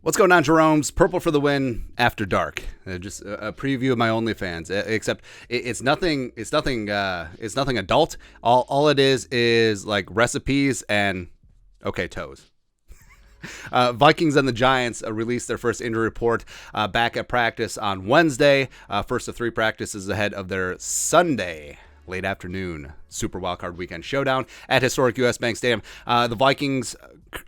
What's going on, Jerome's Purple for the Win After Dark? Just a preview of my OnlyFans, except it's nothing. It's nothing. It's nothing adult. All it is like recipes and okay toes. Vikings and the Giants released their first injury report back at practice on Wednesday. First of three practices ahead of their Sunday late afternoon Super Wildcard Weekend showdown at historic U.S. Bank Stadium. The Vikings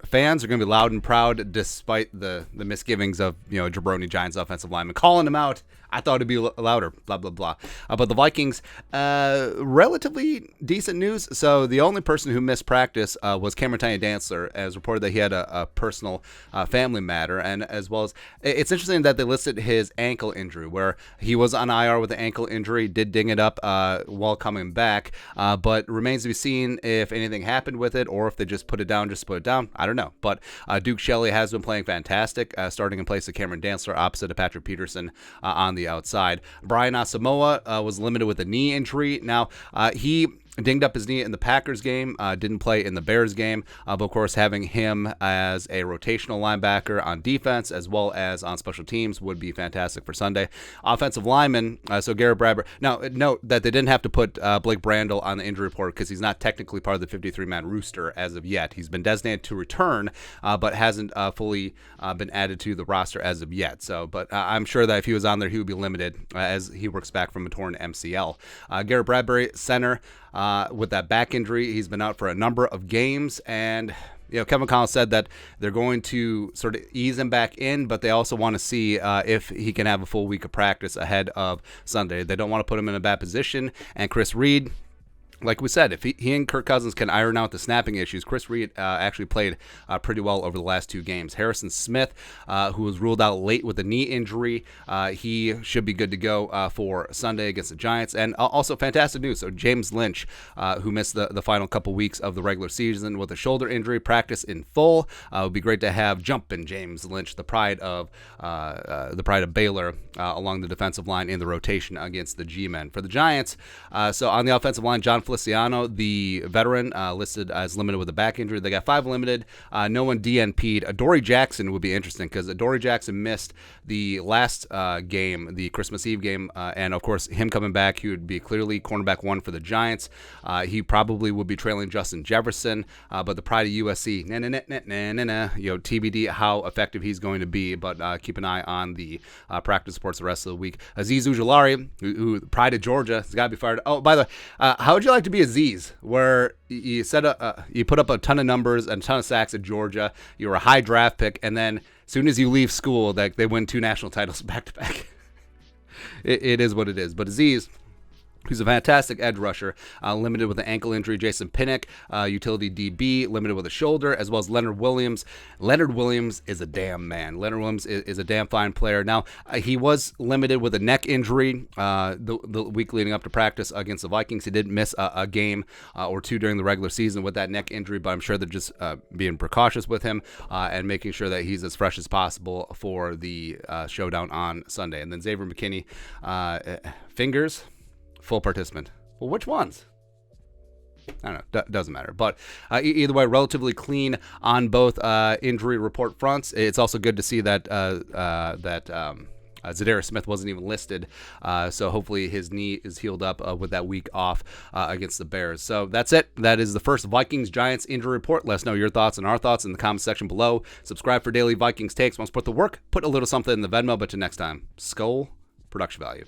fans are going to be loud and proud despite the misgivings of jabroni Giants offensive lineman calling them out. I thought it'd be louder, blah, blah, blah. But the Vikings, relatively decent news. So the only person who missed practice was Cameron Dantzler, as reported that he had a personal family matter. And as well as, it's interesting that they listed his ankle injury, where he was on IR with the ankle injury, did ding it up while coming back. But remains to be seen if anything happened with it or if they just put it down, I don't know. But Duke Shelley has been playing fantastic, starting in place of Cameron Dantzler opposite of Patrick Peterson on the outside. Brian Asamoah was limited with a knee injury. Now, he dinged up his knee in the Packers game, didn't play in the Bears game, but of course having him as a rotational linebacker on defense as well as on special teams would be fantastic for Sunday. Offensive lineman, so Garrett Bradbury. Now, note that they didn't have to put Blake Brandel on the injury report because he's not technically part of the 53-man roster as of yet. He's been designated to return, but hasn't fully been added to the roster as of yet. So, but I'm sure that if he was on there, he would be limited as he works back from a torn MCL. Garrett Bradbury, center, with that back injury. He's been out for a number of games, and Kevin Collins said that they're going to sort of ease him back in, but they also want to see if he can have a full week of practice ahead of Sunday. They don't want to put him in a bad position, and Chris Reed, like we said, if he and Kirk Cousins can iron out the snapping issues, Chris Reed actually played pretty well over the last two games. Harrison Smith, who was ruled out late with a knee injury, he should be good to go for Sunday against the Giants. And also fantastic news. So James Lynch, who missed the final couple weeks of the regular season with a shoulder injury, practice in full. It would be great to have jumping James Lynch, the pride of Baylor, along the defensive line in the rotation against the G-men. For the Giants, so on the offensive line, John Feliciano, the veteran, listed as limited with a back injury. They got 5 limited. No one DNP'd. Adoree Jackson would be interesting because Adoree Jackson missed the last game, the Christmas Eve game, and of course him coming back, he would be clearly cornerback 1 for the Giants. He probably would be trailing Justin Jefferson, but the pride of USC, TBD how effective he's going to be, but keep an eye on the practice reports the rest of the week. Azeez Ujulari, who pride of Georgia, has got to be fired. Oh, by the way, how would you like to be Azeez, where you you put up a ton of numbers and a ton of sacks at Georgia, you were a high draft pick, and then as soon as you leave school, they win 2 national titles back to back. It is what it is. But Azeez, who's a fantastic edge rusher, limited with an ankle injury. Jason Pinnock, utility DB, limited with a shoulder, as well as Leonard Williams. Leonard Williams is a damn man. Leonard Williams is a damn fine player. Now, he was limited with a neck injury the week leading up to practice against the Vikings. He did miss a game or 2 during the regular season with that neck injury, but I'm sure they're just being precautious with him and making sure that he's as fresh as possible for the showdown on Sunday. And then Xavier McKinney, fingers, full participant. Well, which ones? I don't know. Doesn't matter. But either way, relatively clean on both injury report fronts. It's also good to see that Zadarius Smith wasn't even listed. So hopefully his knee is healed up with that week off against the Bears. So that's it. That is the first Vikings-Giants injury report. Let us know your thoughts and our thoughts in the comment section below. Subscribe for daily Vikings takes. Want to support the work? Put a little something in the Venmo. But till next time, Skull Production Value.